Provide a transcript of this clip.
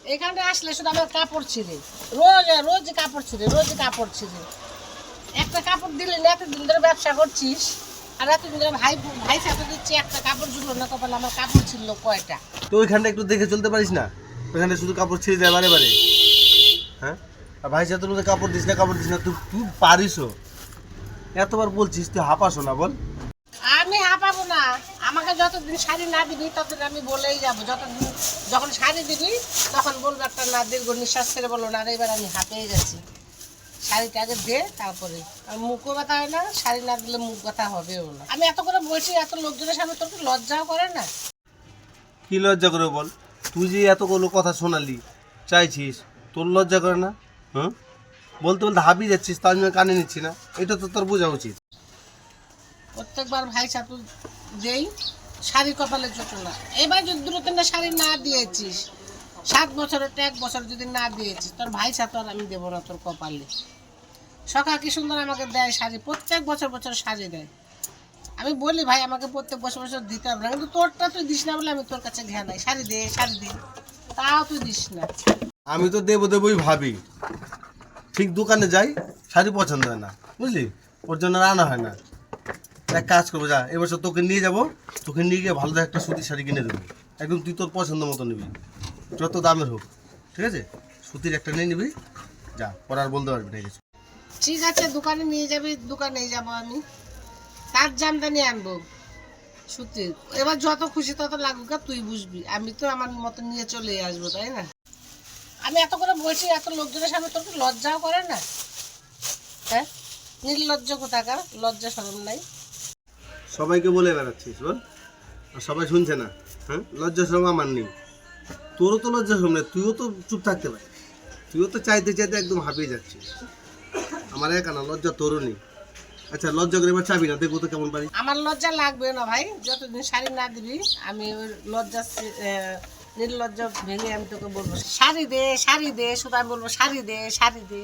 এখানে আসলে শুধু আমার কাপড় ছিঁড়ে, রোজ রোজ কাপড় ছিঁড়ে, রোজ কাপড় ছিঁড়ে। একটা কাপড় দিলে না, এতদিন ধরে ব্যবসা করছিস, আর এতদিন ধরে ভাই ভাই সাথে দিচ্ছি, একটা কাপড় জুটলো না, কপালে আমার কাপড় ছিল কয়টা। তো ওইখানটা একটু দেখে চলতে পারিস না? ওইখানে শুধু কাপড় ছিঁড়ে যায় বারে বারে। হ্যাঁ, আর ভাই সাথে মধ্যে কাপড় দিস না, কাপড় দিস না, তুই তুই পারিসও। এতবার বলছিস, তুই হাঁপাসো না বল? আমি হাঁপাবো না। আমাকে যতদিন শাড়ি না দিবি ততদিন আমি বলেই যাবো। যতদিন যখন শাড়ি দিবি তখন বলবো একটা না, দীর্ঘ নিঃশ্বাস ছেড়ে বলবো না, এবার আমি হাঁপিয়ে গেছি, শাড়িটা আগে দে, তারপরে। আর মুখও ব্যথা হয় না, শাড়ি না দিলে মুখ ব্যথা হবেও না। আমি এত করে বলছি, এত লোকজনের সামনে তোর কি লজ্জাও করে না? কি লজ্জা করে বল? তুই যে এতগুলো কথা শোনালি, চাইছিস, তোর লজ্জা করে না? হ্যাঁ, বলতে বলতে হাঁপিয়ে যাচ্ছিস, তা আমি কানে নিচ্ছি না, এটা তো তোর বোঝা উচিত। প্রত্যেকবার ভাই সাথে যেই শাড়ি কপালে জোটো না। এবার যদি দুটো তিনটা শাড়ি না দিয়েছিস, 7 বছরের 1 বছর যদি না দিয়েছিস, তোর ভাই সাথে আর আমি দেবো না তোর কপালে। সকাল কি সুন্দর আমাকে দেয় শাড়ি, প্রত্যেক বছর বছর শাড়ি দেয়। আমি বলি ভাই আমাকে প্রত্যেক বছর বছর দিতে হবে না, কিন্তু তোরটা তুই দিস না বলে আমি তোর কাছে ঘেরা নাই, শাড়ি দে শাড়ি দে, তাও তুই দিস না। আমি তো দেবো দেবই ভাবি, ঠিক দোকানে যাই, শাড়ি পছন্দ হয় না, বুঝলি, ওর জন্য আর আনা হয় না। এক কাজ করবো, যা, এবছর তোকে নিয়ে যাবো, তোকে নিয়ে গিয়ে ভালো একটা সুতির শাড়ি কিনে দেবো, একদম তুই তোর পছন্দ মতো নিবি, যত দামের হোক, ঠিক আছে? সুতির একটা নিয়ে নিবি, যা, পরে আর বলতে পারবি না কিছু। ঠিক আছে, দোকানে নিয়ে যাবি, দোকানেই যাবো আমি, তার জামদানি আনবো সুতির। এবার যত খুশি তত লাগুক, তুই বুঝবি, আমি তো আমার মতো নিয়ে চলে আসবো, তাই না? আমি এত করে বলছি, এত লোকজনের সামনে তোর কি লজ্জাও করে না? হ্যাঁ, নির্লজ্জ কোথাকার, লজ্জা শরম নাই। সবাইকে বলে বেড়াচ্ছিস বল, আর সবাই শুনছে না? হ্যাঁ, লজ্জা শরম আমার নেই, তোরও তো লজ্জা শরম নেই, তুইও তো চুপ থাকতে পারিস, তুইও তো চাইতে চাইতে একদম হাঁপিয়ে যাচ্ছিস। আমার একা না, লজ্জা তোরও নেই। আচ্ছা, লজ্জা করে এবার চাবি না, দেখবো তো কেমন পারি। আমার লজ্জা লাগবে না ভাই, যতদিন শাড়ি না দিবি আমি ওই লজ্জা নির্লজ্জ ভেঙে আমি তোকে বলবো শাড়ি দে শাড়ি দে, শুধু আমি বলবো শাড়ি দে শাড়ি দে।